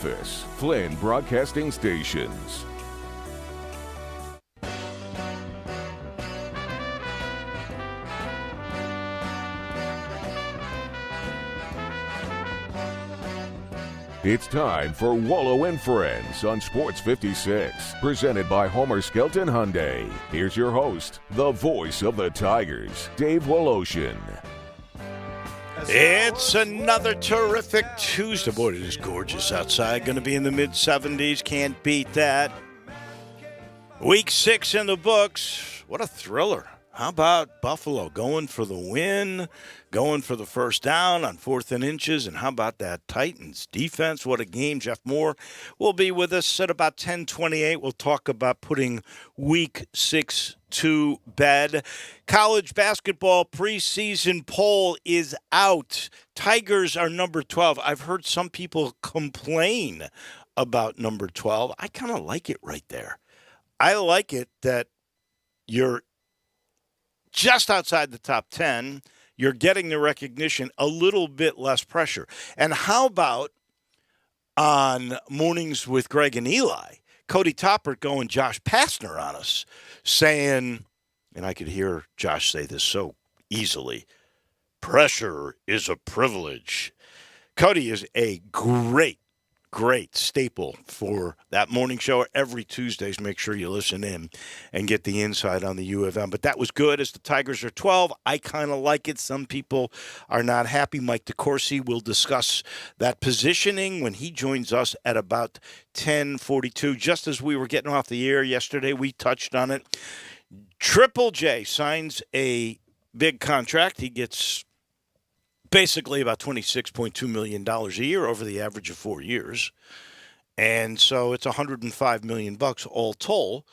Memphis, Flynn Broadcasting Stations. It's time for Wolo and Friends on Sports 56, presented by Homer Skelton Hyundai. Here's your host, the voice of the Tigers, Dave Woloshin. It's another terrific Tuesday. Boy, it is gorgeous outside. Going to be in the mid-70s. Can't beat that. Week 6 in the books. What a thriller. How about Buffalo going for the win, going for the first down on 4th and inches? And how about that Titans defense? What a game. Jeff Moore will be with us at about 10:28. We'll talk about putting Week 6 to bed. College basketball preseason poll is out. Tigers are number 12. I've heard some people complain about number 12. I kind of like it right there. I like it that you're just outside the top 10, you're getting the recognition, a little bit less pressure. And how about on Mornings with Greg and Eli, Cody Toppert going Josh Pastner on us, saying, and I could hear Josh say this so easily, pressure is a privilege. Cody is a great staple for that morning show every Tuesdays. Make sure you listen in and get the insight on the U of M. But that was good as the Tigers are 12. I kind of like it. Some people are not happy. Mike DeCourcy will discuss that positioning when he joins us at about 10:42. Just as we were getting off the air yesterday, we touched on it. Triple J signs a big contract. He gets basically about $26.2 million a year over the average of 4 years. And so it's $105 million all told.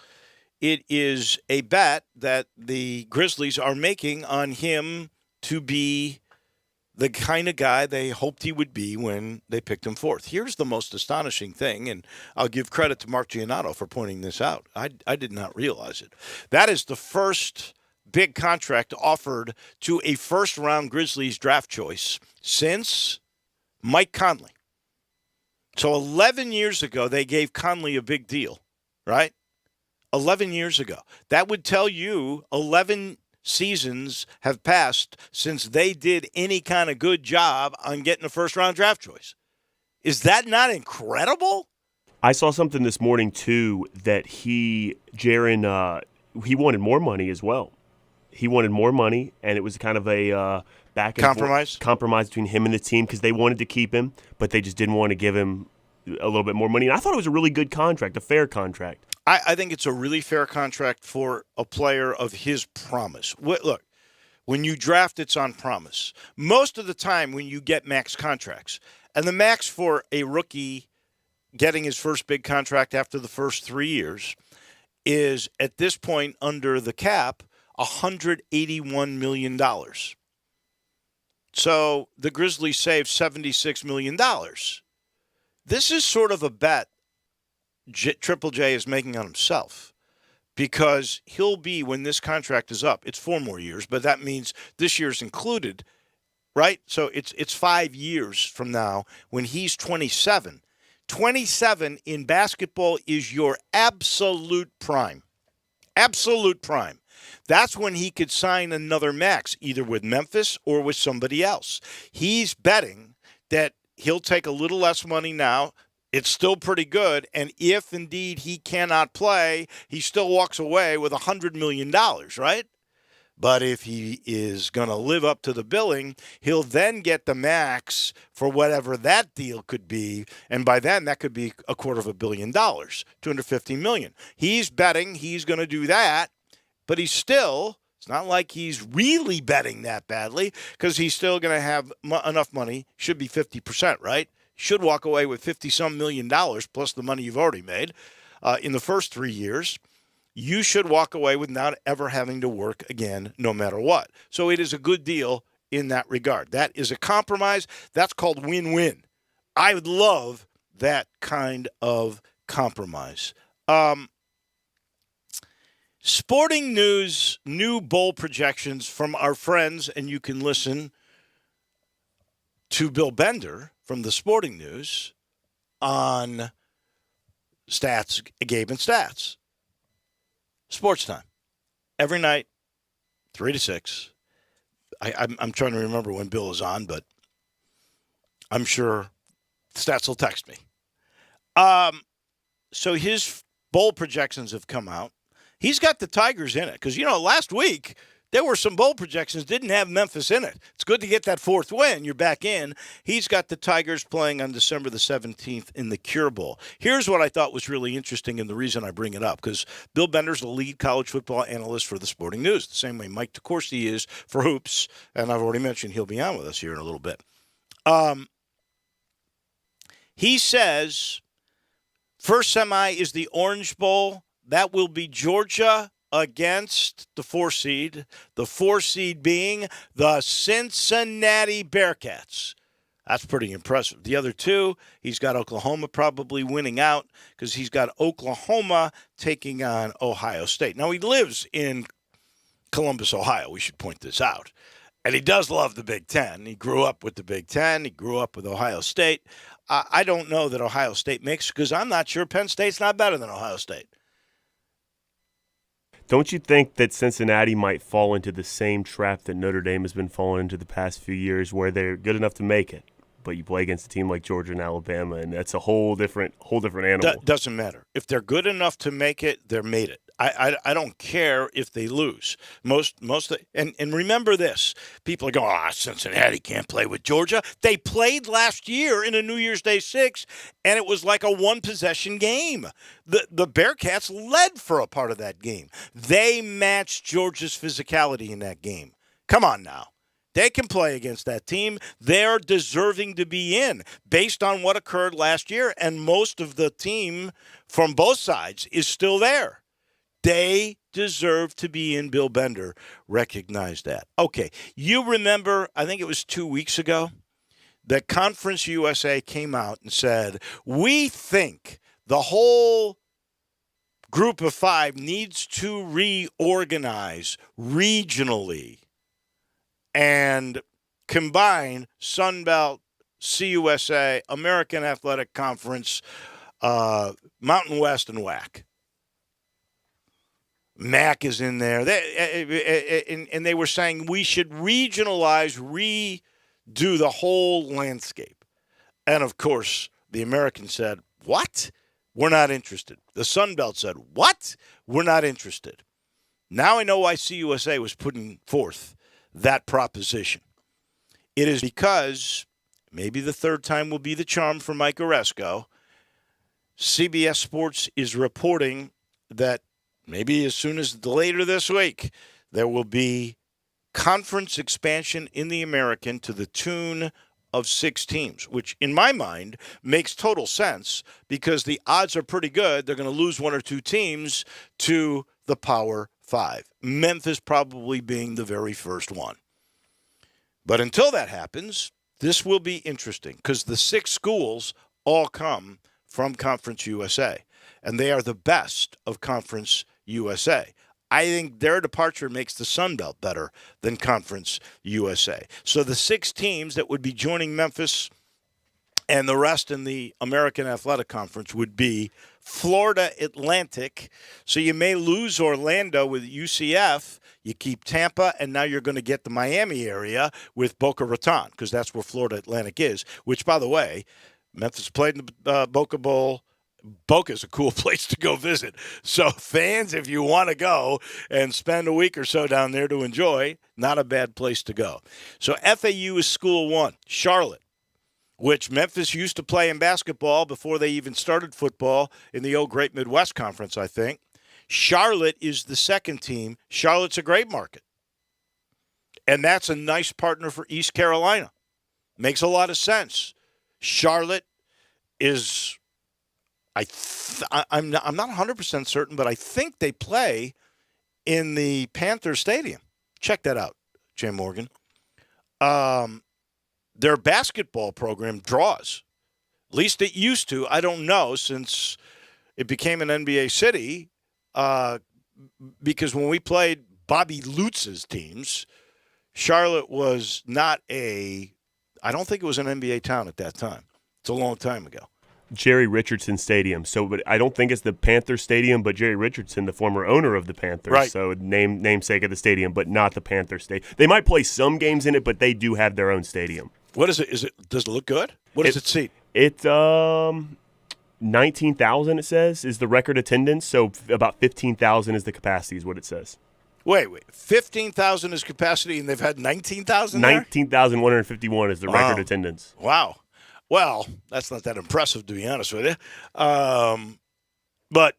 It is a bet that the Grizzlies are making on him to be the kind of guy they hoped he would be when they picked him fourth. Here's the most astonishing thing, and I'll give credit to Mark Giannotto for pointing this out. I did not realize it. That is the first big contract offered to a first-round Grizzlies draft choice since Mike Conley. So 11 years ago, they gave Conley a big deal, right? 11 years ago. That would tell you 11 seasons have passed since they did any kind of good job on getting a first-round draft choice. Is that not incredible? I saw something this morning, too, that he wanted more money as well. He wanted more money, and it was kind of a back and compromise between him and the team because they wanted to keep him, but they just didn't want to give him a little bit more money. And I thought it was a really good contract, a fair contract. I think it's a really fair contract for a player of his promise. Look, when you draft, it's on promise. Most of the time when you get max contracts, and the max for a rookie getting his first big contract after the first 3 years is, at this point under the cap, $181 million. So the Grizzlies saved $76 million. This is sort of a bet Triple J is making on himself because he'll be, when this contract is up, it's 4 more years, but that means this year's included, right? So it's 5 years from now when he's 27. 27 in basketball is your absolute prime. Absolute prime. That's when he could sign another max, either with Memphis or with somebody else. He's betting that he'll take a little less money now. It's still pretty good. And if indeed he cannot play, he still walks away with $100 million, right? But if he is going to live up to the billing, he'll then get the max for whatever that deal could be. And by then, that could be $250 million, $250 million. He's betting he's going to do that. But it's not like he's really betting that badly because he's still going to have enough money. Should be 50%, right? Should walk away with $50-some million plus the money you've already made in the first 3 years. You should walk away with not ever having to work again, no matter what. So it is a good deal in that regard. That is a compromise. That's called win-win. I would love that kind of compromise. Sporting news, new bowl projections from our friends, and you can listen to Bill Bender from the Sporting News on Stats, Gabe and Stats. Sports Time. Every night, 3 to 6. I'm trying to remember when Bill is on, but I'm sure Stats will text me. So his bowl projections have come out. He's got the Tigers in it because, last week there were some bowl projections didn't have Memphis in it. It's good to get that fourth win. You're back in. He's got the Tigers playing on December the 17th in the Cure Bowl. Here's what I thought was really interesting, and the reason I bring it up, because Bill Bender's the lead college football analyst for the Sporting News, the same way Mike DeCourcy is for Hoops, and I've already mentioned he'll be on with us here in a little bit. He says first semi is the Orange Bowl. That will be Georgia against the 4 seed. The 4 seed being the Cincinnati Bearcats. That's pretty impressive. The other 2, he's got Oklahoma probably winning out because he's got Oklahoma taking on Ohio State. Now, he lives in Columbus, Ohio. We should point this out. And he does love the Big Ten. He grew up with the Big Ten. He grew up with Ohio State. I don't know that Ohio State makes because I'm not sure Penn State's not better than Ohio State. Don't you think that Cincinnati might fall into the same trap that Notre Dame has been falling into the past few years where they're good enough to make it, but you play against a team like Georgia and Alabama, and that's a whole different animal. Doesn't matter. If they're good enough to make it, they're made it. I don't care if they lose. And remember this. People are going, Cincinnati can't play with Georgia. They played last year in a New Year's Day 6, and it was like a one-possession game. The Bearcats led for a part of that game. They matched Georgia's physicality in that game. Come on now. They can play against that team. They're deserving to be in based on what occurred last year, and most of the team from both sides is still there. They deserve to be in. Bill Bender recognized that. Okay, you remember, I think it was 2 weeks ago, that Conference USA came out and said, we think the whole group of 5 needs to reorganize regionally and combine Sunbelt, CUSA, American Athletic Conference, Mountain West, and WAC. MAC is in there. And they were saying we should regionalize, redo the whole landscape. And, of course, the Americans said, what? We're not interested. The Sun Belt said, what? We're not interested. Now I know why CUSA was putting forth that proposition. It is because, maybe the third time will be the charm for Mike Oresco, CBS Sports is reporting that maybe as soon as later this week, there will be conference expansion in the American to the tune of 6 teams, which in my mind makes total sense because the odds are pretty good. They're going to lose 1 or 2 teams to the Power 5. Memphis probably being the very first one. But until that happens, this will be interesting because the 6 schools all come from Conference USA, and they are the best of Conference USA. I think their departure makes the Sun Belt better than Conference USA. So the 6 teams that would be joining Memphis and the rest in the American Athletic Conference would be Florida Atlantic. So you may lose Orlando with UCF. You keep Tampa, and now you're going to get the Miami area with Boca Raton because that's where Florida Atlantic is, which, by the way, Memphis played in the Boca Bowl. Boca is a cool place to go visit. So fans, if you want to go and spend a week or so down there to enjoy, not a bad place to go. So FAU is School 1. Charlotte, which Memphis used to play in basketball before they even started football in the old Great Midwest Conference, I think. Charlotte is the second team. Charlotte's a great market. And that's a nice partner for East Carolina. Makes a lot of sense. Charlotte is... I'm not 100% certain, but I think they play in the Panther Stadium. Check that out, Jay Morgan. Their basketball program draws. At least it used to. I don't know since it became an NBA city because when we played Bobby Lutz's teams, Charlotte was not I don't think it was an NBA town at that time. It's a long time ago. Jerry Richardson Stadium. So, but I don't think it's the Panther Stadium, but Jerry Richardson, the former owner of the Panthers. Right. So namesake of the stadium, but not the Panther Stadium. They might play some games in it, but they do have their own stadium. What is it? Does it look good? What does it seat? It's 19,000. It says is the record attendance. So about 15,000 is the capacity, is what it says. Wait. 15,000 is capacity, and they've had 19,000 there? 19,151 is the record attendance. Wow. Well, that's not that impressive, to be honest with you. But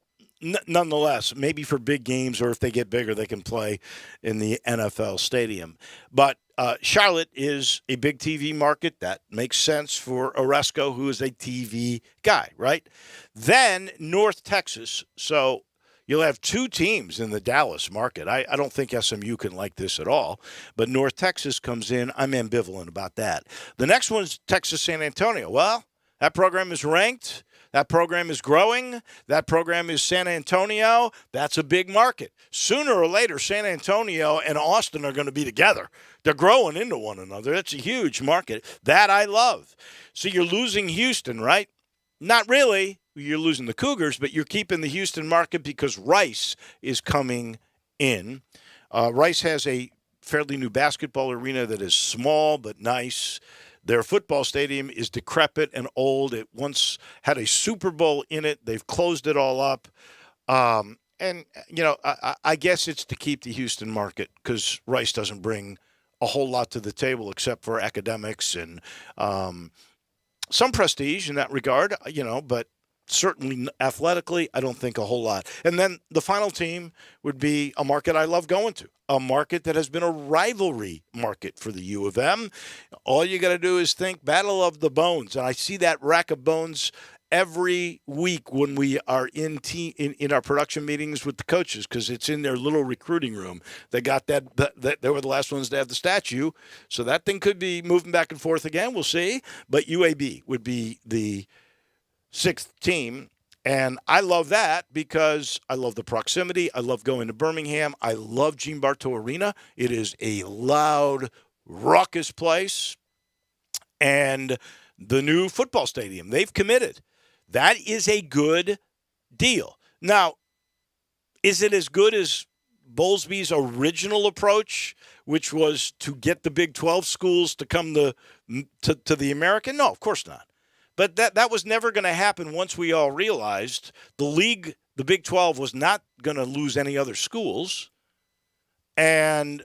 nonetheless, maybe for big games or if they get bigger, they can play in the NFL stadium. But Charlotte is a big TV market. That makes sense for Oresco, who is a TV guy, right? Then North Texas. So you'll have two teams in the Dallas market. I don't think SMU can like this at all, but North Texas comes in. I'm ambivalent about that. The next one is Texas San Antonio. Well, that program is ranked. That program is growing. That program is San Antonio. That's a big market. Sooner or later, San Antonio and Austin are going to be together. They're growing into one another. It's a huge market. That I love. So you're losing Houston, right? Not really. You're losing the Cougars, but you're keeping the Houston market because Rice is coming in. Rice has a fairly new basketball arena that is small but nice. Their football stadium is decrepit and old. It once had a Super Bowl in it. They've closed it all up. I guess it's to keep the Houston market because Rice doesn't bring a whole lot to the table except for academics and some prestige in that regard, but certainly athletically, I don't think a whole lot. And then the final team would be a market I love going to, a market that has been a rivalry market for the U of M. All you got to do is think Battle of the Bones. And I see that rack of bones every week when we are in our production meetings with the coaches because it's in their little recruiting room. They got that they were the last ones to have the statue. So that thing could be moving back and forth again. We'll see. But UAB would be the sixth team, and I love that because I love the proximity. I love going to Birmingham. I love Gene Bartow Arena. It is a loud, raucous place. And the new football stadium, they've committed. That is a good deal. Now, is it as good as Bowlesby's original approach, which was to get the Big 12 schools to come to the American? No, of course not. But that was never going to happen once we all realized the league, the Big 12, was not going to lose any other schools. And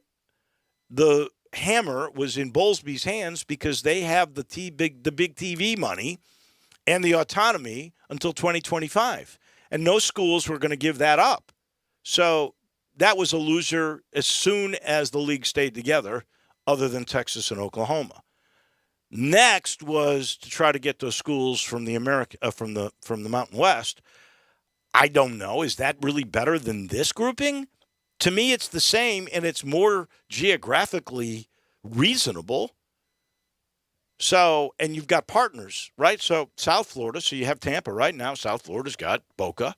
the hammer was in Bowlesby's hands because they have the big TV money and the autonomy until 2025. And no schools were going to give that up. So that was a loser as soon as the league stayed together, other than Texas and Oklahoma. Next was to try to get those schools from the from the Mountain West. I don't know. Is that really better than this grouping? To me, it's the same, and it's more geographically reasonable. So, and you've got partners, right? So South Florida, so you have Tampa right now. South Florida's got Boca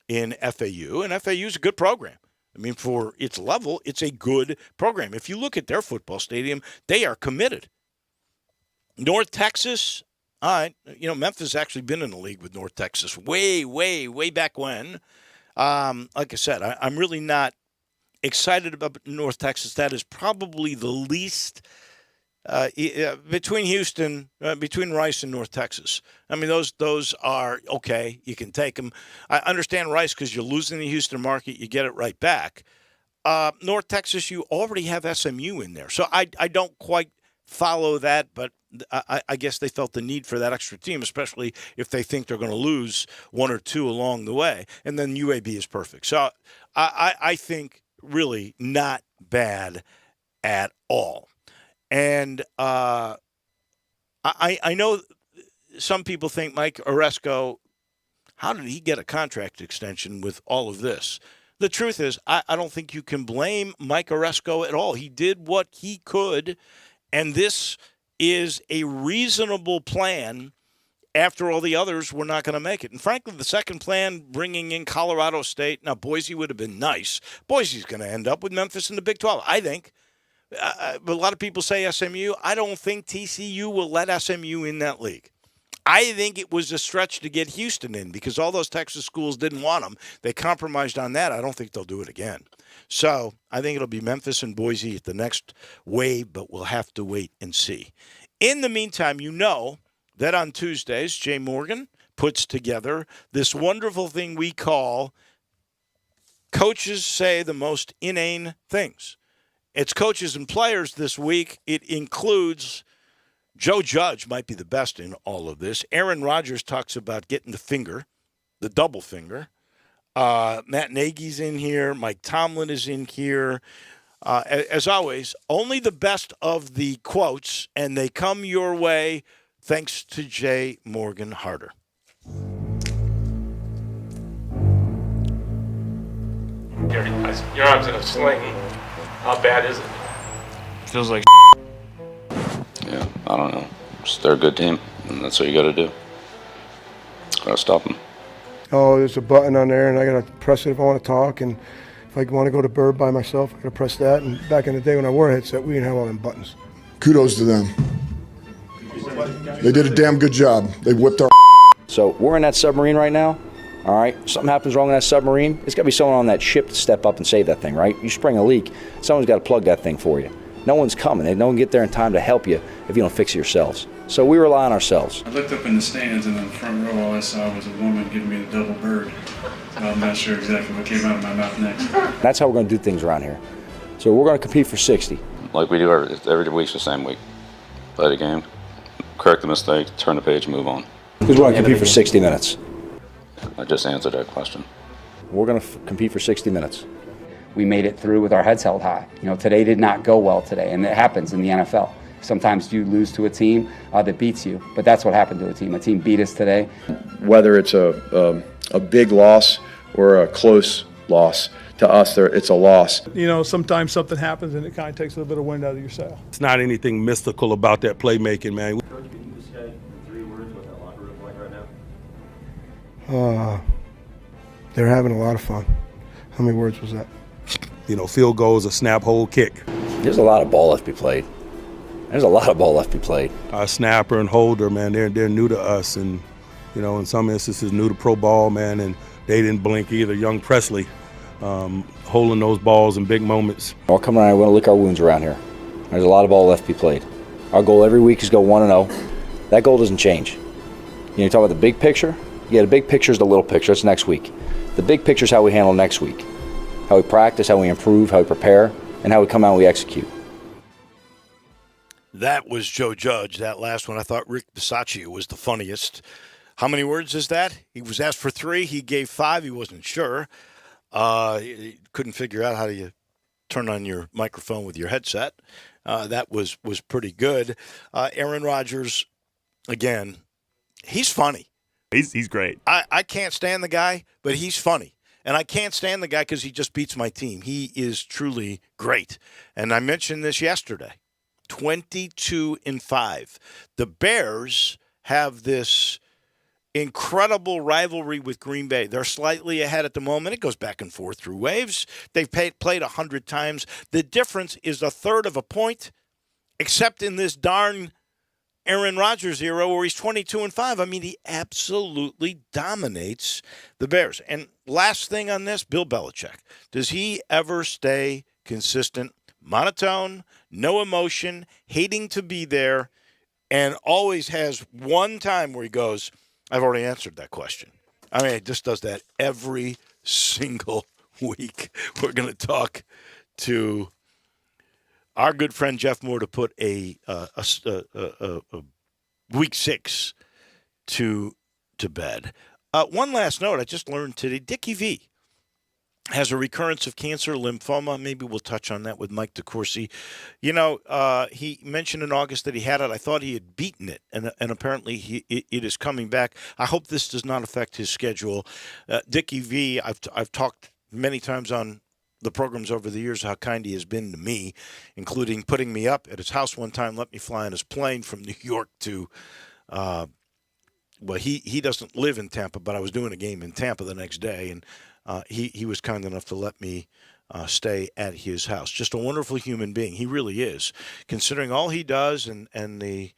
in FAU, and FAU is a good program. I mean, for its level, it's a good program. If you look at their football stadium, they are committed. North Texas, all right, Memphis has actually been in the league with North Texas way, way, way back when. Like I said, I'm really not excited about North Texas. That is probably the least between Houston, between Rice and North Texas. I mean, those are okay. You can take them. I understand Rice because you're losing the Houston market. You get it right back. North Texas, you already have SMU in there. So I don't quite follow that, but I guess they felt the need for that extra team, especially if they think they're going to lose one or two along the way. And then UAB is perfect. So I think really not bad at all. And I know some people think Mike Oresco, how did he get a contract extension with all of this? The truth is, I don't think you can blame Mike Oresco at all. He did what he could, and this is a reasonable plan after all the others were not going to make it. And frankly, the second plan, bringing in Colorado State, now Boise would have been nice. Boise's going to end up with Memphis in the Big 12, I think. But a lot of people say SMU. I don't think TCU will let SMU in that league. I think it was a stretch to get Houston in because all those Texas schools didn't want them. They compromised on that. I don't think they'll do it again. So I think it'll be Memphis and Boise at the next wave, but we'll have to wait and see. In the meantime, you know that on Tuesdays, Jay Morgan puts together this wonderful thing we call Coaches Say the Most Inane Things. It's coaches and players this week. It includes Joe Judge might be the best in all of this. Aaron Rodgers talks about getting the finger, the double finger. Matt Nagy's in here. Mike Tomlin is in here. As always, only the best of the quotes, and they come your way thanks to Jay Morgan Harder. Your arm's in a sling. How bad is it? Feels like Yeah, I don't know. They're a good team, and that's what you got to do. Got to stop them. Oh, there's a button on there, and I got to press it if I want to talk, and if I want to go to Bird by myself, I got to press that. And back in the day when I wore a headset, we didn't have all them buttons. Kudos to them. They did a damn good job. They whipped our. So we're in that submarine right now. All right, something happens wrong in that submarine, it's got to be someone on that ship to step up and save that thing, right? You spring a leak, someone's got to plug that thing for you. No one's coming. They don't get there in time to help you if you don't fix it yourselves. So we rely on ourselves. I looked up in the stands, and in the front row, all I saw was a woman giving me the double bird. I'm not sure exactly what came out of my mouth next. That's how we're going to do things around here. So we're going to compete for 60. Like we do every week's the same week. Play the game, correct the mistake, turn the page, move on. Because we're going to compete for 60 minutes. I just answered that question. We're going to compete for 60 minutes. We made it through with our heads held high. You know, today did not go well today, and it happens in the NFL. Sometimes you lose to a team that beats you, but that's what happened to a team. A team beat us today. Whether it's a big loss or a close loss, to us, it's a loss. You know, sometimes something happens and it kind of takes a little bit of wind out of your sail. It's not anything mystical about that playmaking, man. Coach, can you just say in 3 words what that locker room is like right now? They're having a lot of fun. How many words was that? You know, field goals, a snap, hold, kick. There's a lot of ball left to be played. There's a lot of ball left to be played. Our snapper and holder, man, they're new to us, and you know, in some instances, new to pro ball, man, and they didn't blink either. Young Presley, holding those balls in big moments. We're coming around, we want to lick our wounds around here. There's a lot of ball left to be played. Our goal every week is to go 1-0. That goal doesn't change. You talk about the big picture? Yeah, the big picture is the little picture. It's next week. The big picture is how we handle next week. How we practice, how we improve, how we prepare, and how we come out and we execute. That was Joe Judge. That last one, I thought Rick Bisaccia was the funniest. How many words is that? He was asked for 3. He gave 5. He wasn't sure. He couldn't figure out how do you turn on your microphone with your headset. That was pretty good. Aaron Rodgers, again, he's funny. He's great. I can't stand the guy, but he's funny. And I can't stand the guy because he just beats my team. He is truly great. And I mentioned this yesterday. 22-5. The Bears have this incredible rivalry with Green Bay. They're slightly ahead at the moment. It goes back and forth through waves. They've played 100 times. The difference is a third of a point, except in this darn Aaron Rodgers era where he's 22-5. I mean, he absolutely dominates the Bears. And last thing on this, Bill Belichick. Does he ever stay consistent? Monotone, no emotion, hating to be there, and always has one time where he goes, I've already answered that question. I mean, he just does that every single week. We're going to talk to our good friend Jeff Moore to put a week 6 to bed. One last note, I just learned today, Dickie V has a recurrence of cancer, lymphoma. Maybe we'll touch on that with Mike DeCourcy. You know, he mentioned in August that he had it. I thought he had beaten it, and apparently it is coming back. I hope this does not affect his schedule. Dickie V, I've talked many times on the programs over the years how kind he has been to me, including putting me up at his house one time, let me fly on his plane from New York to well, he doesn't live in Tampa, but I was doing a game in Tampa the next day, and he was kind enough to let me stay at his house. Just a wonderful human being. He really is, considering all he does and the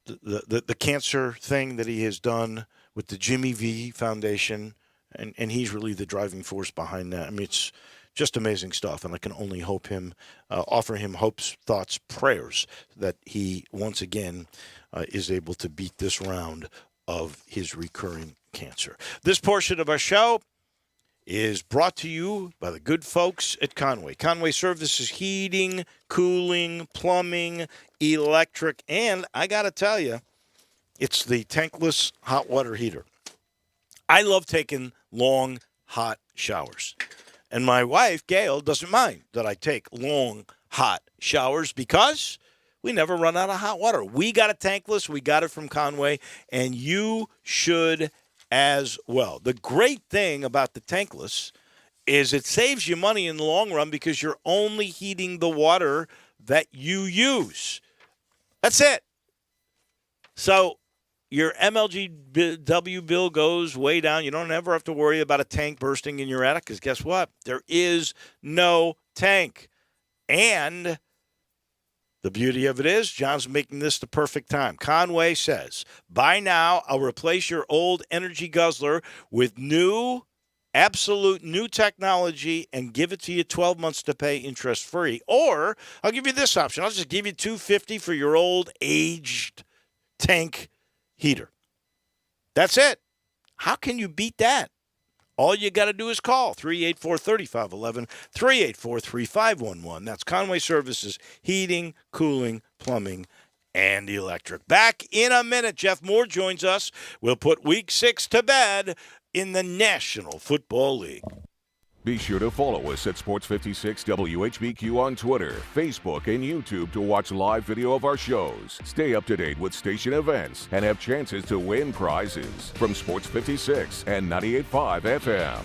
the cancer thing that he has done with the Jimmy V Foundation, and he's really the driving force behind that. I mean, it's just amazing stuff, and I can only offer him hopes, thoughts, prayers that he once again is able to beat this round of his recurring cancer. This portion of our show is brought to you by the good folks at Conway. Conway Services heating, cooling, plumbing, electric, and I got to tell you, it's the tankless hot water heater. I love taking long, hot showers. And my wife, Gail, doesn't mind that I take long, hot showers because we never run out of hot water. We got a tankless. We got it from Conway, and you should as well. The great thing about the tankless is it saves you money in the long run because you're only heating the water that you use. That's it. So your MLGW bill goes way down. You don't ever have to worry about a tank bursting in your attic because guess what? There is no tank. And the beauty of it is, John's making this the perfect time. Conway says, buy now, I'll replace your old energy guzzler with absolute new technology and give it to you 12 months to pay interest-free. Or I'll give you this option. I'll just give you $250 for your old aged tank heater. That's it. How can you beat that? All you got to do is call 384-3511, 384-3511. That's Conway Services, heating, cooling, plumbing, and electric. Back in a minute. Jeff Moore joins us. We'll put Week 6 to bed in the National Football League. Be sure to follow us at Sports 56 WHBQ on Twitter, Facebook, and YouTube to watch live video of our shows. Stay up to date with station events and have chances to win prizes from Sports 56 and 98.5 FM.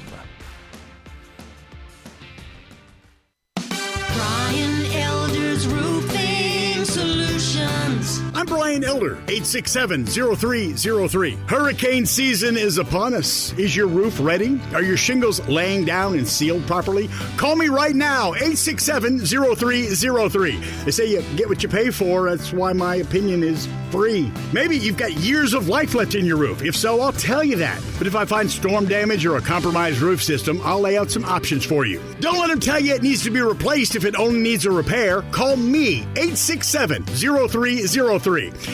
Brian Elder's Roofing Solutions. I'm Brian Elder, 867-0303. Hurricane season is upon us. Is your roof ready? Are your shingles laying down and sealed properly? Call me right now, 867-0303. They say you get what you pay for. That's why my opinion is free. Maybe you've got years of life left in your roof. If so, I'll tell you that. But if I find storm damage or a compromised roof system, I'll lay out some options for you. Don't let them tell you it needs to be replaced if it only needs a repair. Call me, 867-0303.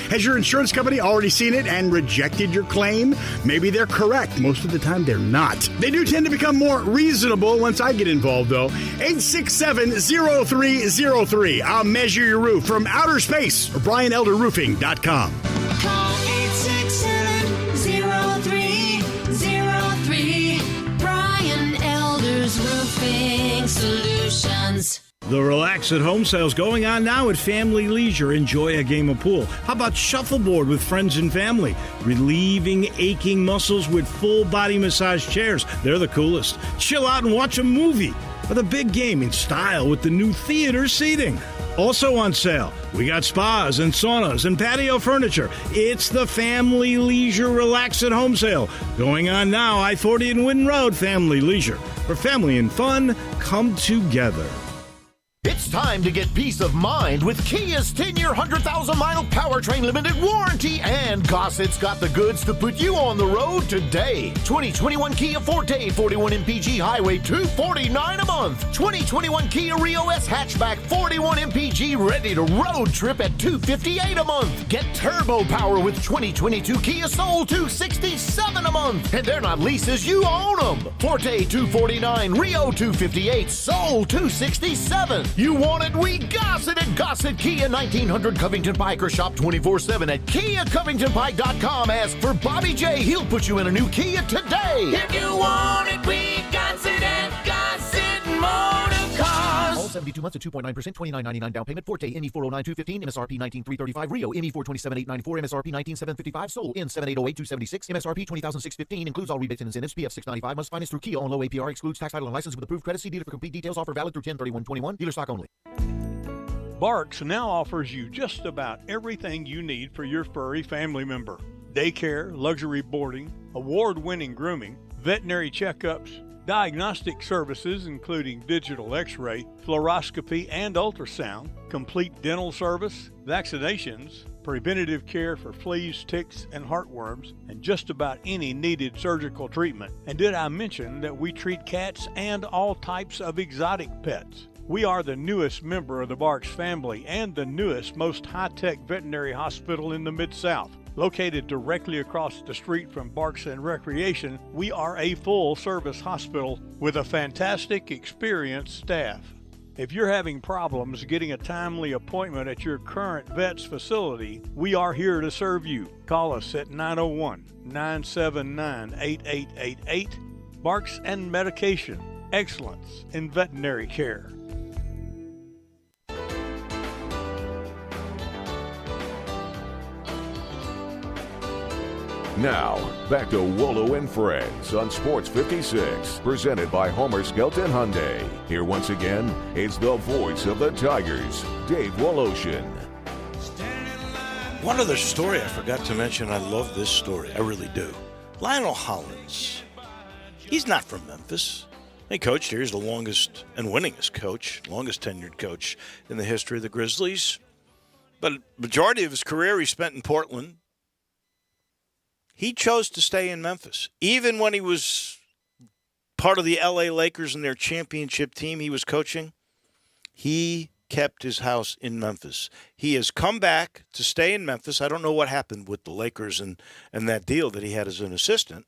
Has your insurance company already seen it and rejected your claim? Maybe they're correct. Most of the time, they're not. They do tend to become more reasonable once I get involved, though. 867-0303. I'll measure your roof from outer space or BrianElderRoofing.com. Call 867-0303. Brian Elder's Roofing Solutions. The Relax at Home sale's going on now at Family Leisure. Enjoy a game of pool. How about shuffleboard with friends and family? Relieving aching muscles with full body massage chairs. They're the coolest. Chill out and watch a movie. Or the big game in style with the new theater seating. Also on sale, we got spas and saunas and patio furniture. It's the Family Leisure Relax at Home sale. Going on now, I-40 and Winton Road, Family Leisure. For family and fun, come together. It's time to get peace of mind with Kia's 10-year, 100,000-mile powertrain limited warranty, and Gossett's got the goods to put you on the road today. 2021 Kia Forte, 41 MPG Highway, $249 a month. 2021 Kia Rio S Hatchback, 41 MPG ready to road trip at $258 a month. Get turbo power with 2022 Kia Soul, $267 a month. And they're not leases, you own them. Forte, $249, Rio, $258, Soul, $267. You want it? We Gossett at Gossett Kia, 1900 Covington Pike, or shop 24/7 at KiaCovingtonPike.com. Ask for Bobby J. He'll put you in a new Kia today. If you want it, we Gossett at Gossett Motor Cars. All 72 months at 2.9%, $29.99 down payment. Forte, ME409-215, MSRP $19,335. Rio, ME427,894, MSRP $19,755. Sold, N7808-276, MSRP $20,615. Includes all rebates and incentives. PF $695. Must finance through Kia on low APR. Excludes tax, title, and license with approved credit. See dealer for complete details. Offer valid through 10/31/21. Dealer stock only. Barks now offers you just about everything you need for your furry family member. Daycare, luxury boarding, award-winning grooming, veterinary checkups, diagnostic services including digital x-ray, fluoroscopy and ultrasound, complete dental service, vaccinations, preventative care for fleas, ticks, and heartworms, and just about any needed surgical treatment. And did I mention that we treat cats and all types of exotic pets? We are the newest member of the Barks family and the newest, most high-tech veterinary hospital in the Mid-South. Located directly across the street from Barks and Recreation, we are a full-service hospital with a fantastic, experienced staff. If you're having problems getting a timely appointment at your current vet's facility, we are here to serve you. Call us at 901-979-8888. Barks and Medication. Excellence in veterinary care. Now, back to Wolo and Friends on Sports 56, presented by Homer Skelton Hyundai. Here once again is the voice of the Tigers, Dave Woloshin. One other story I forgot to mention. I love this story. I really do. Lionel Hollins. He's not from Memphis. He coached here. He's the longest and winningest coach, longest tenured coach in the history of the Grizzlies. But majority of his career he spent in Portland. He chose to stay in Memphis. Even when he was part of the L.A. Lakers and their championship team he was coaching, he kept his house in Memphis. He has come back to stay in Memphis. I don't know what happened with the Lakers and that deal that he had as an assistant,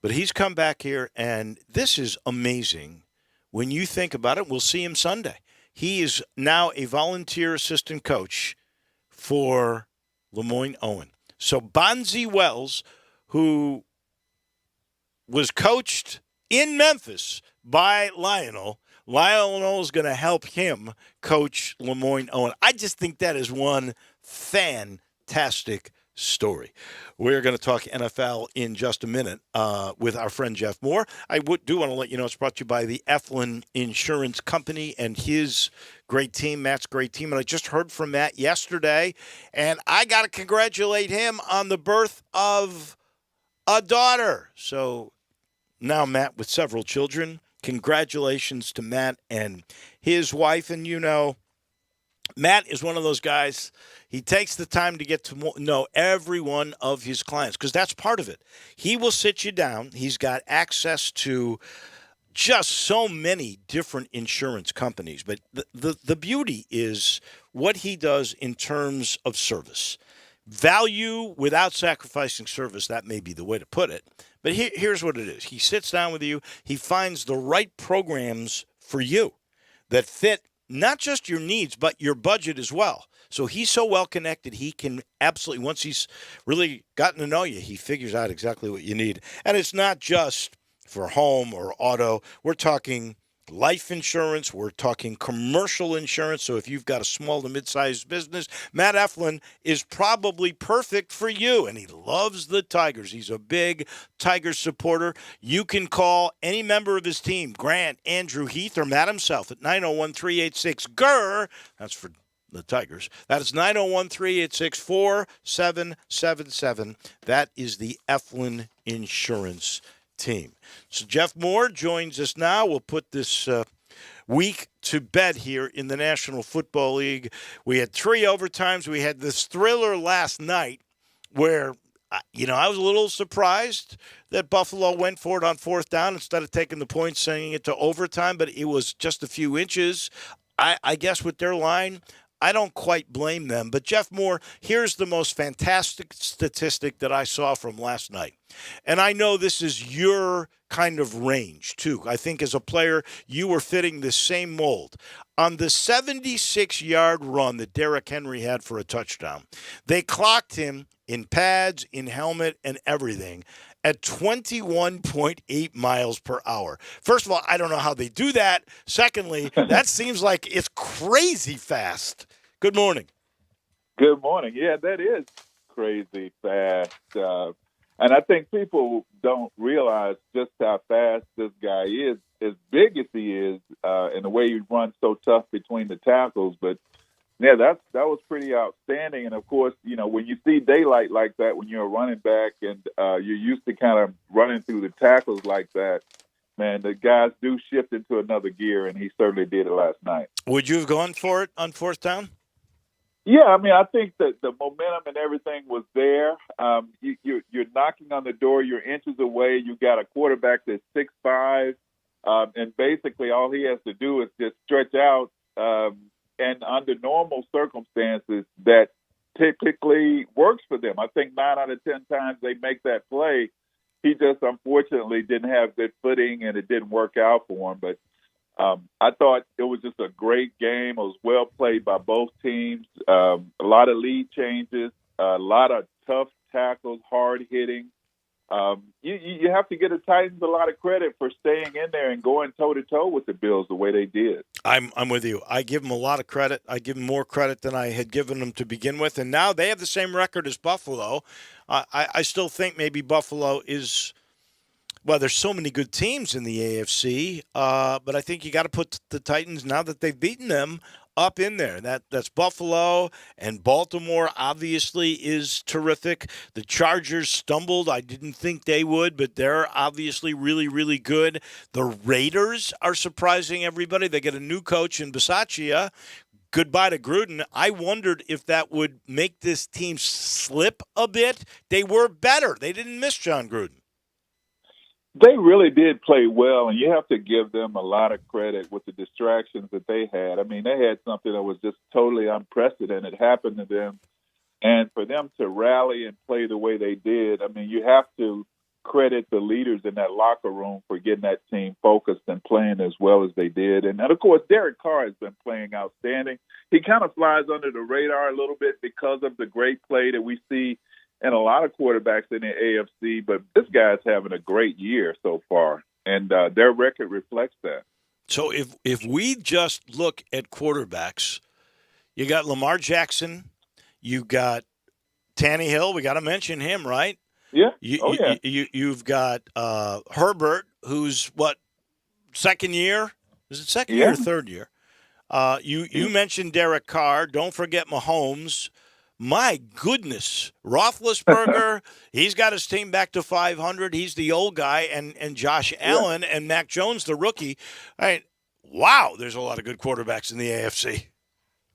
but he's come back here, and this is amazing when you think about it. We'll see him Sunday. He is now a volunteer assistant coach for Lemoyne Owen. So Bonzi Wells, who was coached in Memphis by Lionel is going to help him coach Lemoyne Owen. I just think that is one fantastic story. We're going to talk NFL in just a minute with our friend Jeff Moore. I do want to let you know it's brought to you by the Eflin Insurance Company and his great team, Matt's great team. And I just heard from Matt yesterday, and I got to congratulate him on the birth of a daughter. So now Matt with several children. Congratulations to Matt and his wife. And, you know, Matt is one of those guys, he takes the time to get to know every one of his clients because that's part of it. He will sit you down. He's got access to just so many different insurance companies. But the beauty is what he does in terms of service. Value without sacrificing service, that may be the way to put it. But here's what it is. He sits down with you. He finds the right programs for you that fit not just your needs, but your budget as well. So he's so well connected, he can absolutely, once he's really gotten to know you, he figures out exactly what you need. And it's not just for home or auto. We're talking life insurance. We're talking commercial insurance. So if you've got a small to mid-sized business, Matt Eflin is probably perfect for you. And he loves the Tigers. He's a big Tigers supporter. You can call any member of his team, Grant, Andrew, Heath, or Matt himself at 901-386-GER. That's for the Tigers. That is 901-386-4777. That is the Eflin Insurance team. So Jeff Moore joins us now. We'll put this week to bed here in the National Football League. We had 3 overtimes. We had this thriller last night where, I was a little surprised that Buffalo went for it on 4th down instead of taking the points, sending it to overtime, but it was just a few inches. I guess with their line, I don't quite blame them. But, Jeff Moore, here's the most fantastic statistic that I saw from last night. And I know this is your kind of range, too. I think as a player, you were fitting the same mold. On the 76-yard run that Derrick Henry had for a touchdown, they clocked him in pads, in helmet, and everything at 21.8 miles per hour. First of all, I don't know how they do that. Secondly, that seems like it's crazy fast. Good morning. Good morning. Yeah, that is crazy fast. And I think people don't realize just how fast this guy is, as big as he is, and the way he runs so tough between the tackles. But, yeah, that was pretty outstanding. And, of course, when you see daylight like that, when you're a running back and you're used to kind of running through the tackles like that, man, the guys do shift into another gear, and he certainly did it last night. Would you have gone for it on 4th down? Yeah, I mean, I think that the momentum and everything was there. You're knocking on the door. You're inches away. You got a quarterback that's 6'5", and basically all he has to do is just stretch out. And under normal circumstances, that typically works for them. I think 9 out of 10 times they make that play. He just unfortunately didn't have good footing, and it didn't work out for him. But I thought it was just a great game. It was well played by both teams. A lot of lead changes, a lot of tough tackles, hard hitting. You have to give the Titans a lot of credit for staying in there and going toe-to-toe with the Bills the way they did. I'm with you. I give them a lot of credit. I give them more credit than I had given them to begin with, and now they have the same record as Buffalo. I still think maybe Buffalo is – well, there's so many good teams in the AFC, but I think you got to put the Titans, now that they've beaten them, up in there. That's Buffalo, and Baltimore obviously is terrific. The Chargers stumbled. I didn't think they would, but they're obviously really, really good. The Raiders are surprising everybody. They get a new coach in Bisaccia. Goodbye to Gruden. I wondered if that would make this team slip a bit. They were better. They didn't miss John Gruden. They really did play well, and you have to give them a lot of credit with the distractions that they had. I mean, they had something that was just totally unprecedented happen to them, and for them to rally and play the way they did, I mean, you have to credit the leaders in that locker room for getting that team focused and playing as well as they did. And of course, Derek Carr has been playing outstanding. He kind of flies under the radar a little bit because of the great play that we see and a lot of quarterbacks in the AFC, but this guy's having a great year so far, and their record reflects that. So if we just look at quarterbacks, you got Lamar Jackson, you got Tannehill. We got to mention him, right? Yeah. You've got Herbert, who's second year? Is it second year or third year? You mentioned Derek Carr. Don't forget Mahomes. My goodness, Roethlisberger, he's got his team back to 500. He's the old guy, and Josh Allen and Mac Jones, the rookie. Wow, there's a lot of good quarterbacks in the AFC.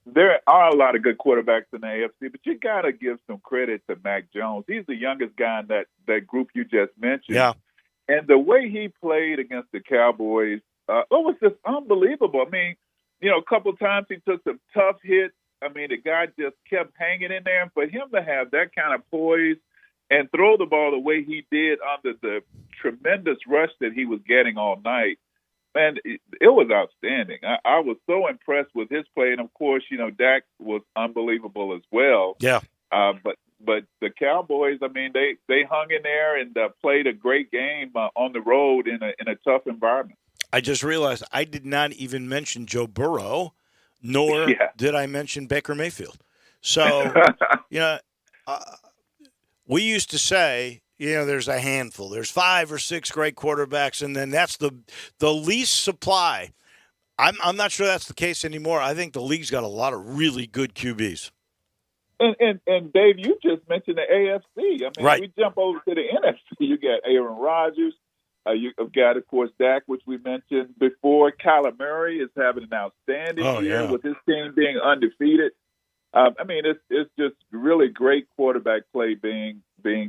There are a lot of good quarterbacks in the AFC, but you got to give some credit to Mac Jones. He's the youngest guy in that group you just mentioned. Yeah. And the way he played against the Cowboys, it was just unbelievable. I mean, a couple times he took some tough hits. I mean, the guy just kept hanging in there. And for him to have that kind of poise and throw the ball the way he did under the tremendous rush that he was getting all night, man, it was outstanding. I was so impressed with his play. And, of course, Dak was unbelievable as well. Yeah. But the Cowboys, I mean, they hung in there and played a great game on the road in a tough environment. I just realized I did not even mention Joe Burrow, nor did I mention Baker Mayfield. So, we used to say, there's a handful. There's 5 or 6 great quarterbacks, and then that's the least supply. I'm not sure that's the case anymore. I think the league's got a lot of really good QBs. And Dave, you just mentioned the AFC. I mean, we jump over to the NFC. You got Aaron Rodgers. You've got, of course, Dak, which we mentioned before. Kyler Murray is having an outstanding year with his team being undefeated. I mean, it's just really great quarterback play being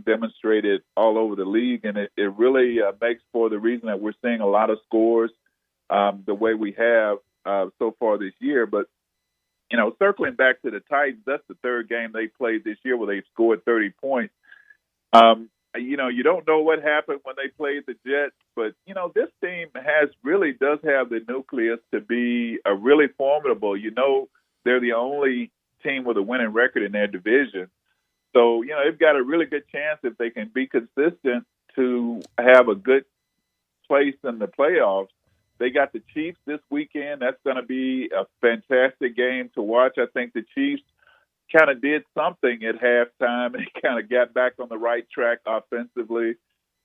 demonstrated all over the league, and it really makes for the reason that we're seeing a lot of scores the way we have so far this year. But, circling back to the Titans, that's the third game they played this year where they scored 30 points. You don't know what happened when they played the Jets, but, this team does have the nucleus to be a really formidable. They're the only team with a winning record in their division. So, they've got a really good chance if they can be consistent to have a good place in the playoffs. They got the Chiefs this weekend. That's going to be a fantastic game to watch. I think the Chiefs kind of did something at halftime and kind of got back on the right track offensively.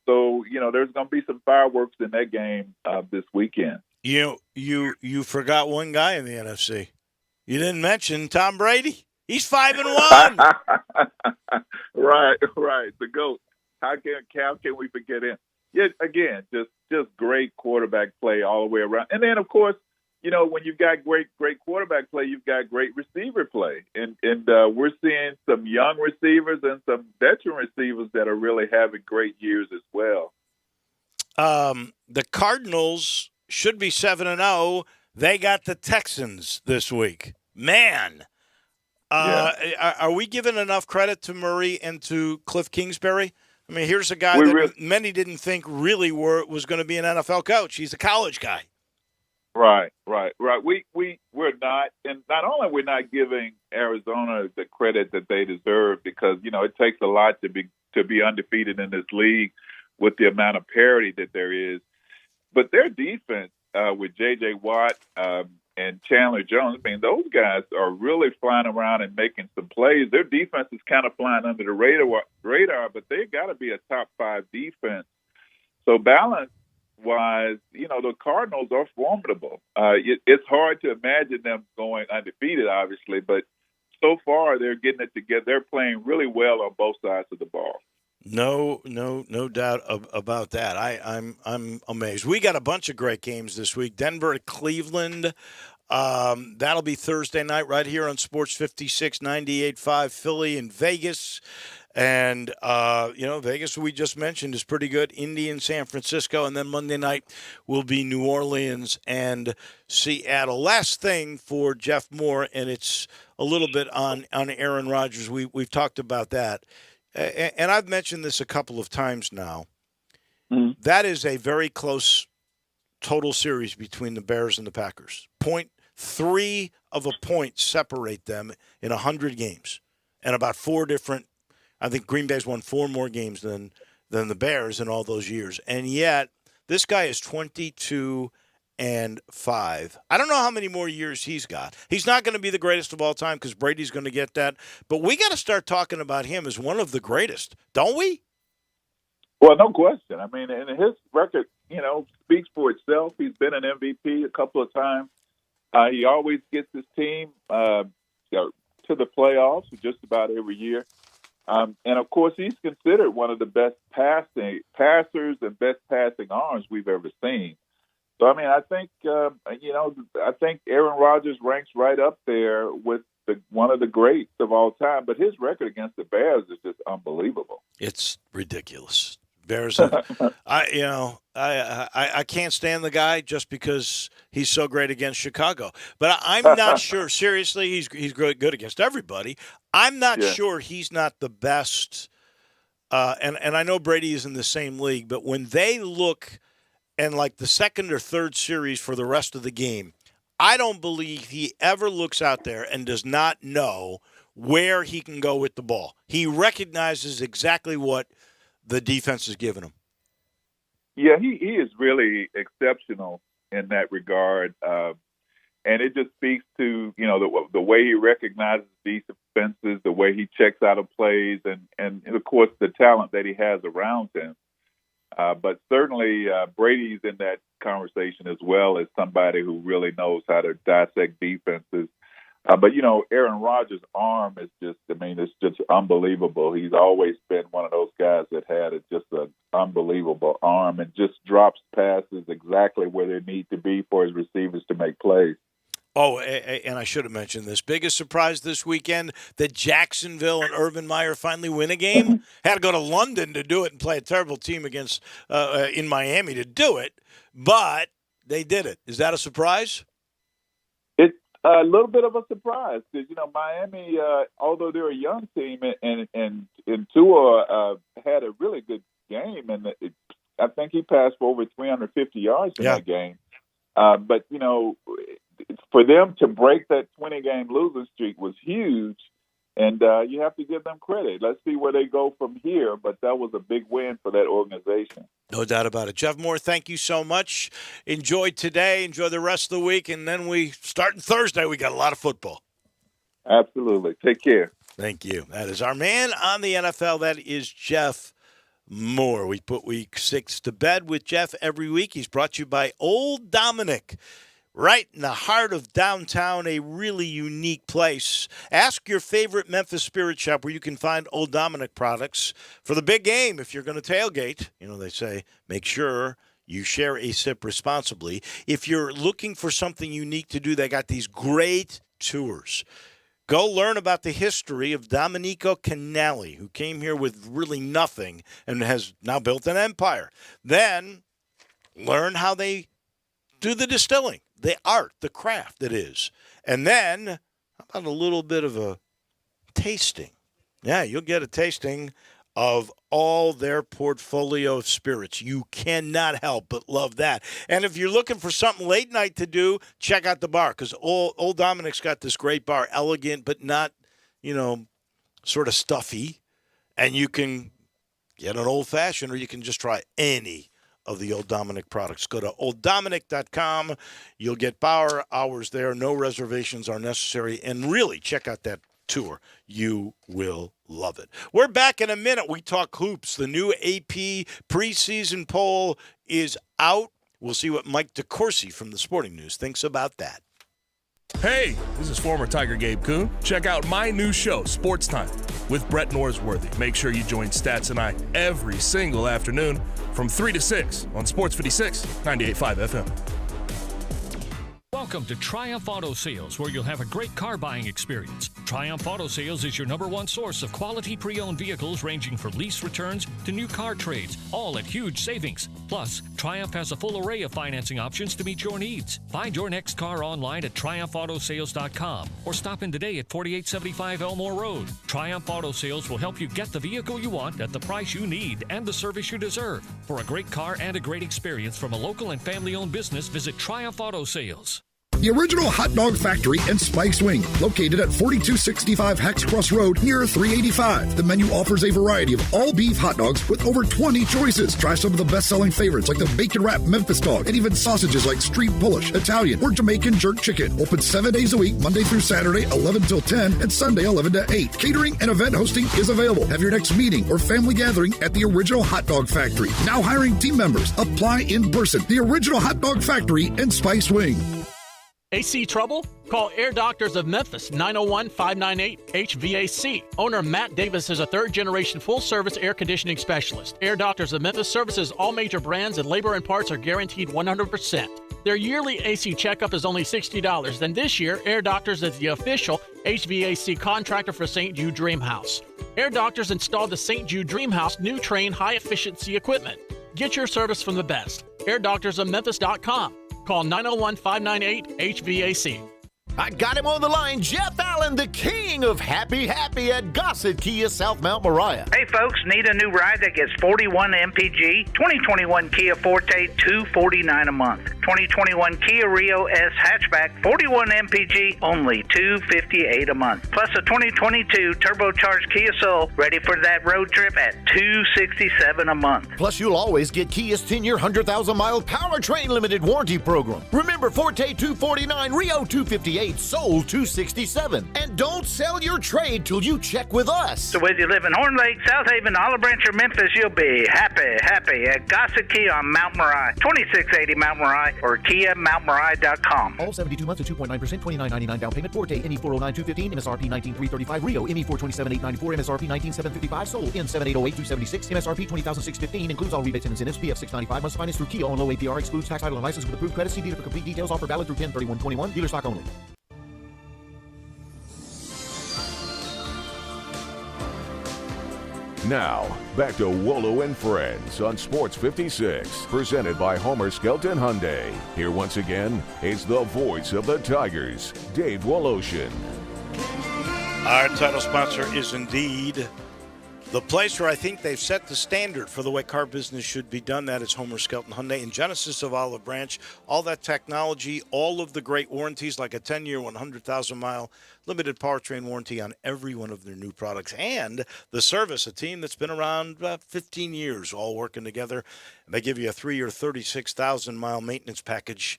So, there's going to be some fireworks in that game this weekend. You forgot one guy in the NFC. You didn't mention Tom Brady. He's 5-1. Right. The GOAT. How can we forget him? Yeah, again, just great quarterback play all the way around. And then, of course, when you've got great quarterback play, you've got great receiver play, and we're seeing some young receivers and some veteran receivers that are really having great years as well. The Cardinals should be 7-0. They got the Texans this week. Man, are we giving enough credit to Murray and to Cliff Kingsbury? I mean, here's a guy many didn't think really was going to be an NFL coach. He's a college guy. Right. We're not, and not only we're not giving Arizona the credit that they deserve, because it takes a lot to be undefeated in this league with the amount of parity that there is, but their defense with J.J. Watt and Chandler Jones, I mean, those guys are really flying around and making some plays. Their defense is kind of flying under the radar, but they got to be a top 5 defense. So balance-wise, the Cardinals are formidable. It's hard to imagine them going undefeated, obviously, but so far they're getting it together. They're playing really well on both sides of the ball. No doubt about that. I'm amazed. We got a bunch of great games this week. Denver at Cleveland. That'll be Thursday night right here on Sports 56, 98.5. Philly and Vegas. And, Vegas, we just mentioned, is pretty good. Indy and San Francisco. And then Monday night will be New Orleans and Seattle. Last thing for Jeff Moore, and it's a little bit on Aaron Rodgers. We've talked about that. And I've mentioned this a couple of times now. Mm-hmm. That is a very close total series between the Bears and the Packers. 0.3 of a point separate them in 100 games. And about 4 different – I think Green Bay's won 4 more games than the Bears in all those years. And yet, this guy is 22-5. I don't know how many more years he's got. He's not going to be the greatest of all time because Brady's going to get that. But we got to start talking about him as one of the greatest, don't we? Well, no question. I mean, and his record, speaks for itself. He's been an MVP a couple of times. He always gets his team to the playoffs just about every year. And, of course, he's considered one of the best passers and best passing arms we've ever seen. So, I mean, I think, I think Aaron Rodgers ranks right up there with one of the greats of all time. But his record against the Bears is just unbelievable. It's ridiculous. Bears, I can't stand the guy just because he's so great against Chicago. But I'm not sure. Seriously, he's good against everybody. I'm not sure he's not the best. And I know Brady is in the same league, but when they look and like the second or third series for the rest of the game, I don't believe he ever looks out there and does not know where he can go with the ball. He recognizes exactly what the defense is giving him. Yeah, he is really exceptional in that regard. And it just speaks to, the way he recognizes defenses, the way he checks out of plays, and of course, the talent that he has around him. But certainly Brady's in that conversation as well as somebody who really knows how to dissect defenses. But, Aaron Rodgers' arm is it's just unbelievable. He's always been one of those guys that had just an unbelievable arm and just drops passes exactly where they need to be for his receivers to make plays. Oh, and I should have mentioned this. Biggest surprise this weekend that Jacksonville and Urban Meyer finally win a game. Had to go to London to do it and play a terrible team against in Miami to do it, but they did it. Is that a surprise? It's a little bit of a surprise because Miami, although they're a young team, and Tua had a really good game, and I think he passed for over 350 yards in that game. But for them to break that 20-game losing streak was huge, and you have to give them credit. Let's see where they go from here, but that was a big win for that organization. No doubt about it. Jeff Moore, thank you so much. Enjoy today. Enjoy the rest of the week, and then we start on Thursday. We got a lot of football. Absolutely. Take care. Thank you. That is our man on the NFL. That is Jeff Moore. We put Week 6 to bed with Jeff every week. He's brought to you by Old Dominick. Right in the heart of downtown, a really unique place. Ask your favorite Memphis Spirit Shop where you can find Old Dominick products for the big game. If you're going to tailgate, they say make sure You share a sip responsibly. If you're looking for something unique to do, they got these great tours. Go learn about the history of Domenico Canali, who came here with really nothing and has now built an empire. Then learn how they do the distilling, the art, the craft it is. And then, how about a little bit of a tasting? Yeah, you'll get a tasting of all their portfolio of spirits. You cannot help but love that. And if you're looking for something late night to do, check out the bar, because old Dominic's got this great bar, elegant but not, sort of stuffy. And you can get an old-fashioned, or you can just try any of the Old Dominic products. Go to olddominic.com. You'll get bar hours there. No reservations are necessary. And really, check out that tour. You will love it. We're back in a minute. We talk hoops. The new AP preseason poll is out. We'll see what Mike DeCourcy from the Sporting News thinks about that. Hey, this is former Tiger Gabe Kuhn. Check out my new show, Sports Time, with Brett Norsworthy. Make sure you join Stats and I every single afternoon from 3 to 6 on Sports 56, 98.5 FM. Welcome to Triumph Auto Sales, where you'll have a great car buying experience. Triumph Auto Sales is your #1 source of quality pre-owned vehicles ranging from lease returns to new car trades, all at huge savings. Plus, Triumph has a full array of financing options to meet your needs. Find your next car online at triumphautosales.com or stop in today at 4875 Elmore Road. Triumph Auto Sales will help you get the vehicle you want at the price you need and the service you deserve. For a great car and a great experience from a local and family-owned business, visit Triumph Auto Sales. The original hot dog factory and Spike's Wing, located at 4265 Hex Cross Road near 385. The menu offers a variety of all-beef hot dogs with over 20 choices. Try some of the best-selling favorites like the bacon wrap Memphis dog and even sausages like street Polish, Italian, or Jamaican jerk chicken. Open 7 days a week, Monday through Saturday, 11 till 10, and Sunday, 11 to 8. Catering and event hosting is available. Have your next meeting or family gathering at the original hot dog factory. Now hiring team members. Apply in person. The original hot dog factory and Spike's Wing. AC trouble? Call Air Doctors of Memphis, 901-598-HVAC. Owner Matt Davis is a third-generation full-service air conditioning specialist. Air Doctors of Memphis services all major brands, and labor and parts are guaranteed 100%. Their yearly AC checkup is only $60. Then this year, Air Doctors is the official HVAC contractor for St. Jude Dream House. Air Doctors installed the St. Jude Dream House new Train high-efficiency equipment. Get your service from the best. AirDoctorsOfMemphis.com. Call 901-598-HVAC. I got him on the line, Jeff Allen, the king of happy at Gossett Kia South Mount Moriah. Hey folks, need a new ride that gets 41 MPG? 2021 Kia Forte, $249 a month. 2021 Kia Rio S hatchback, 41 MPG, only $258 a month. Plus a 2022 turbocharged Kia Soul, ready for that road trip at $267 a month. Plus you'll always get Kia's 10-year, 100,000-mile powertrain limited warranty program. Remember, Forte $249, Rio $258, Soul $267. And don't sell your trade till you check with us. So whether you live in Horn Lake, South Haven, Olive Branch, or Memphis, you'll be happy at Gossett Kia on Mount Moriah, 2680 Mount Moriah, or KiaMountMoriah.com. All 72 months at 2.9%, $29.99 down payment. Forte, ME 409,215, MSRP 19,335. Rio, ME 427,894, MSRP 19,755. Soul, M 7808,276, MSRP 20,615. Includes all rebates and incentives. PF 695. Must finance through Kia on low APR. Excludes tax, title, and license with approved credit. See dealer for complete details. Offer valid through 10/31/21. Dealer stock only. Now, back to Wolo and Friends on Sports 56, presented by Homer Skelton Hyundai. Here once again is the voice of the Tigers, Dave Woloshin. Our title sponsor is indeed the place where I think they've set the standard for the way car business should be done. That is Homer Skelton Hyundai in Genesis of Olive Branch. All that technology, all of the great warranties, like a 10-year, 100,000-mile limited powertrain warranty on every one of their new products. And the service, a team that's been around about 15 years, all working together. And they give you a 3-year, 36,000-mile maintenance package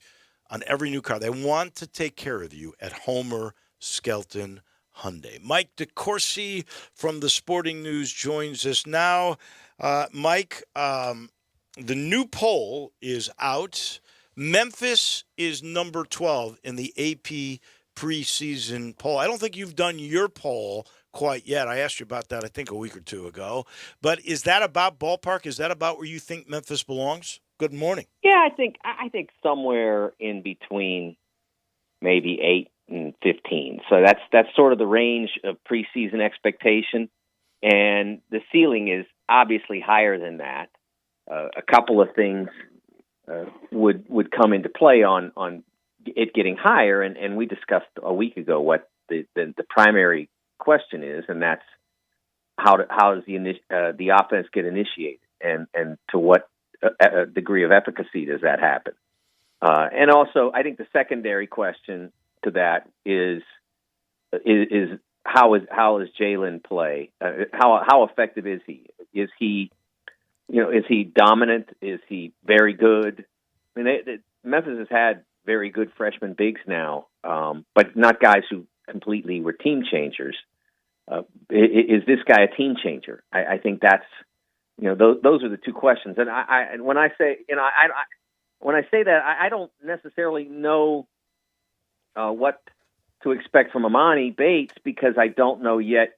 on every new car. They want to take care of you at Homer Skelton Hyundai. Mike DeCourcy from the Sporting News joins us now. Mike, the new poll is out. Memphis is number 12 in the AP preseason poll. I don't think you've done your poll quite yet. I asked you about that, I think, a week or two ago. But is that about ballpark? Is that about where you think Memphis belongs? Good morning. Yeah, I think somewhere in between maybe 8 and 15. So that's sort of the range of preseason expectation, and the ceiling is obviously higher than that. A couple of things would come into play on it getting higher, and we discussed a week ago what the primary question is, and that's how does the offense get initiated, and to what degree of efficacy does that happen? And also, I think the secondary question to that is how is Jalen play? How effective is he? Is he dominant? Is he very good? I mean, Memphis has had very good freshman bigs now, but not guys who completely were team changers. Is this guy a team changer? I think that's those are the two questions. And when I say that, I don't necessarily know what to expect from Amani Bates, because I don't know yet.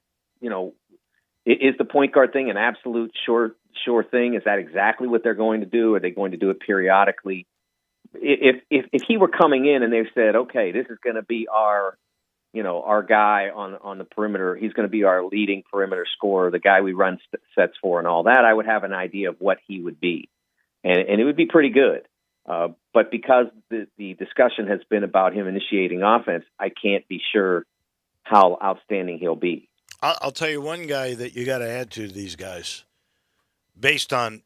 Is the point guard thing an absolute sure thing? Is that exactly what they're going to do? Are they going to do it periodically? If he were coming in and they said, okay, this is going to be our guy on the perimeter, he's going to be our leading perimeter scorer, the guy we run sets for and all that, I would have an idea of what he would be, and it would be pretty good. But because the discussion has been about him initiating offense, I can't be sure how outstanding he'll be. I'll tell you one guy that you got to add to these guys based on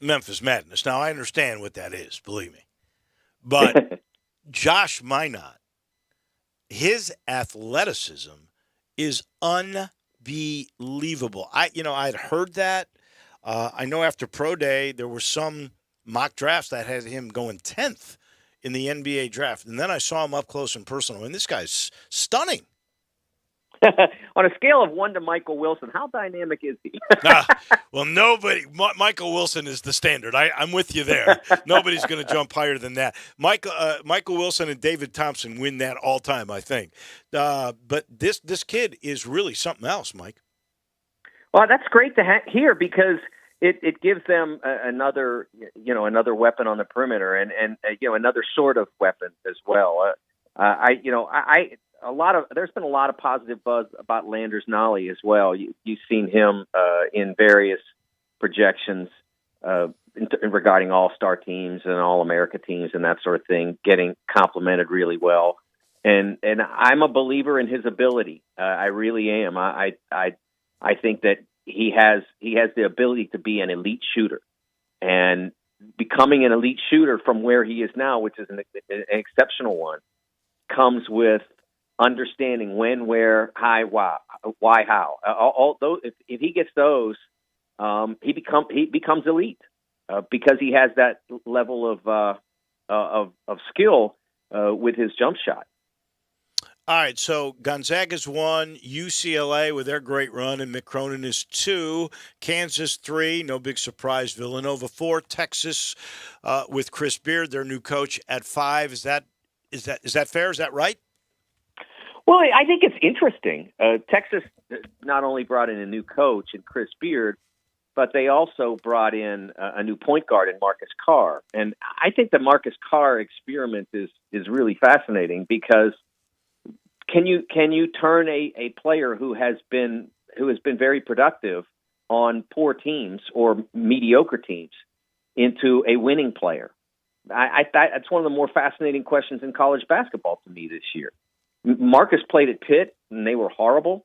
Memphis Madness. Now, I understand what that is, believe me. But Josh Minot, his athleticism is unbelievable. I'd heard that. I know after Pro Day, there were some mock drafts that had him going 10th in the NBA draft. And then I saw him up close and personal, and this guy's stunning. On a scale of 1 to Michael Wilson, how dynamic is he? Well, nobody. Michael Wilson is the standard. I'm with you there. Nobody's going to jump higher than that. Michael Wilson and David Thompson win that all time, I think. But this kid is really something else, Mike. Well, that's great to hear, because it gives them another weapon on the perimeter, and another sort of weapon as well. There's been a lot of positive buzz about Landers Nolly as well. You've seen him in various projections regarding all-star teams and all-America teams and that sort of thing, getting complimented really well. And I'm a believer in his ability. I really am. I think that he has the ability to be an elite shooter, and becoming an elite shooter from where he is now, which is an exceptional one, comes with understanding when, where, why, how. All those, if he gets those, he becomes elite because he has that level of skill with his jump shot. All right, so Gonzaga's 1, UCLA with their great run, and Mick Cronin is 2, Kansas 3, no big surprise, Villanova 4, Texas with Chris Beard, their new coach, at 5. Is that fair? Is that right? Well, I think it's interesting. Texas not only brought in a new coach in Chris Beard, but they also brought in a new point guard in Marcus Carr. And I think the Marcus Carr experiment is really fascinating, because can you turn a player who has been very productive on poor teams or mediocre teams into a winning player? That's one of the more fascinating questions in college basketball to me this year. Marcus played at Pitt, and they were horrible.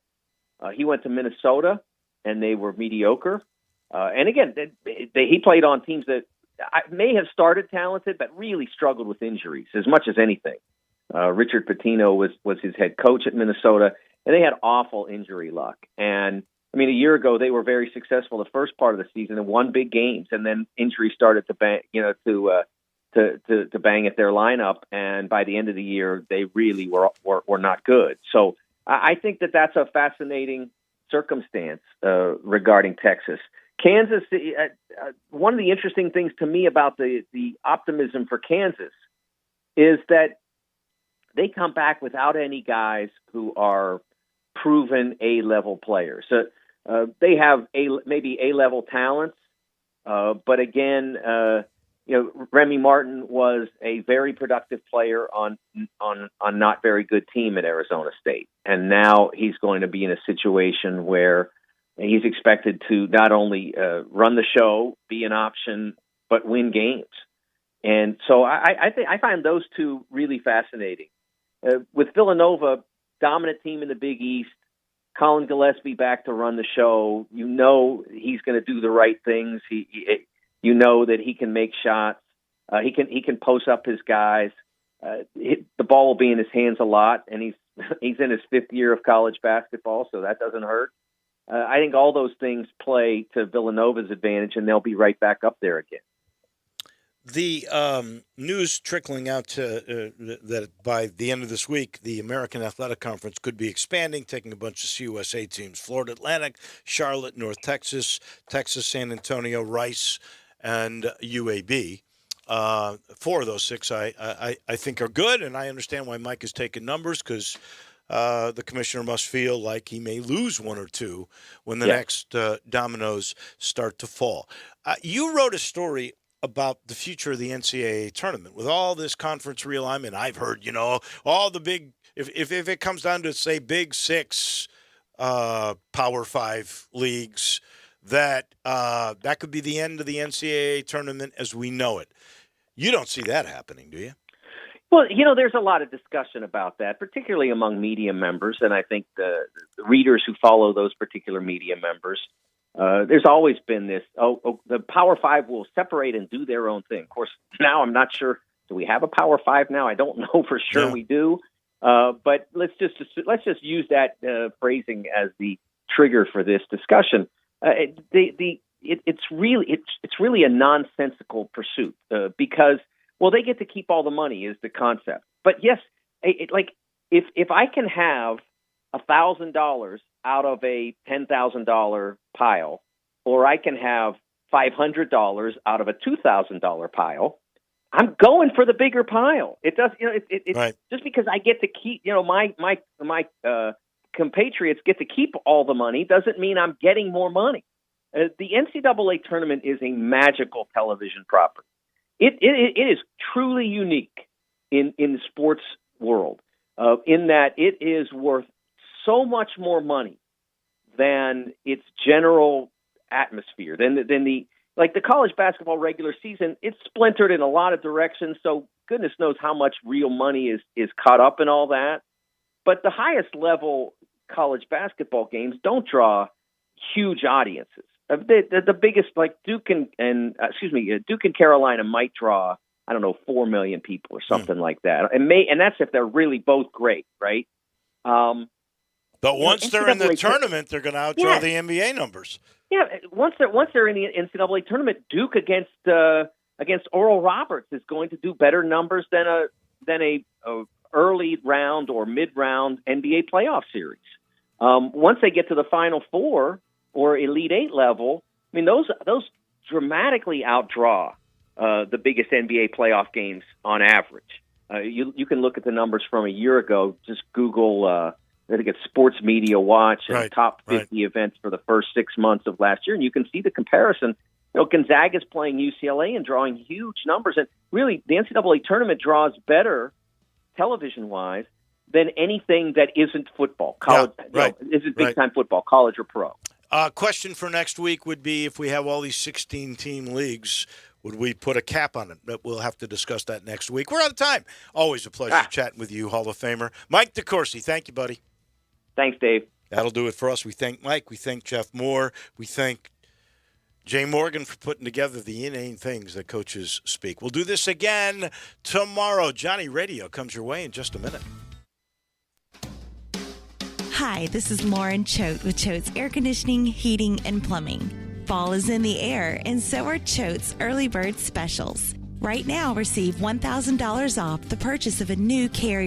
He went to Minnesota, and they were mediocre. And again, he played on teams that may have started talented, but really struggled with injuries as much as anything. Richard Pitino was his head coach at Minnesota, and they had awful injury luck. And I mean, a year ago, they were very successful the first part of the season and won big games, and then injuries started to bang, to bang at their lineup, and by the end of the year, they really were not good. So I think that's a fascinating circumstance regarding Texas. Kansas, one of the interesting things to me about the optimism for Kansas is that they come back without any guys who are proven A-level players. So they have maybe A-level talents, but again, Remy Martin was a very productive player on not very good team at Arizona State. And now he's going to be in a situation where he's expected to not only run the show, be an option, but win games. And so I find those two really fascinating. With Villanova, dominant team in the Big East, Colin Gillespie back to run the show. He's going to do the right things. You know that he can make shots. He can post up his guys. The ball will be in his hands a lot, and he's in his 5th year of college basketball, so that doesn't hurt. I think all those things play to Villanova's advantage, and they'll be right back up there again. The news trickling out to that by the end of this week, the American Athletic Conference could be expanding, taking a bunch of CUSA teams: Florida Atlantic, Charlotte, North Texas, Texas, San Antonio, Rice, and UAB. 4 of those 6 I think are good, and I understand why Mike is taking numbers, because the commissioner must feel like he may lose 1 or 2 when the next dominoes start to fall. You wrote a story about the future of the NCAA tournament with all this conference realignment. I've heard, all the big, if it comes down to, say, Big 6, Power 5 leagues, that could be the end of the NCAA tournament as we know it. You don't see that happening, do you? Well, there's a lot of discussion about that, particularly among media members, and I think the readers who follow those particular media members. There's always been this, the Power 5 will separate and do their own thing. Of course, now I'm not sure, do we have a Power 5 now? I don't know for sure we do. But let's just use that phrasing as the trigger for this discussion. It's really a nonsensical pursuit because, they get to keep all the money is the concept. But yes, if I can have $1,000 out of a $10,000 pile, or I can have $500 out of a $2,000 pile, I'm going for the bigger pile. It does, right. Just because I get to keep, my compatriots get to keep all the money doesn't mean I'm getting more money. The NCAA tournament is a magical television property. It is truly unique in the sports world, in that it is worth so much more money than its general atmosphere, than the college basketball regular season. It's splintered in a lot of directions, so goodness knows how much real money is caught up in all that. But the highest level college basketball games don't draw huge audiences. The biggest, like Duke and Carolina might draw, 4 million people or something like that, and that's if they're really both great, right? But once they're in the tournament, they're going to outdraw the NBA numbers. Yeah, once they're in the NCAA tournament, Duke against Oral Roberts is going to do better numbers than a early round or mid round NBA playoff series. Once they get to the Final Four or Elite Eight level, those dramatically outdraw the biggest NBA playoff games on average. You can look at the numbers from a year ago. Just Google, I think it's Sports Media Watch and top 50 events for the first 6 months of last year, and you can see the comparison. Gonzaga's playing UCLA and drawing huge numbers, and really the NCAA tournament draws better television-wise than anything that isn't football, college, isn't big-time football, college or pro. Question for next week would be, if we have all these 16-team leagues, would we put a cap on it? But we'll have to discuss that next week. We're out of time. Always a pleasure chatting with you, Hall of Famer Mike DeCourcy. Thank you, buddy. Thanks, Dave. That'll do it for us. We thank Mike. We thank Jeff Moore. We thank Jay Morgan for putting together the inane things that coaches speak. We'll do this again tomorrow. Johnny Radio comes your way in just a minute. Hi, this is Lauren Choate with Choate's Air Conditioning, Heating, and Plumbing. Fall is in the air, and so are Choate's Early Bird Specials. Right now, receive $1,000 off the purchase of a new Carrier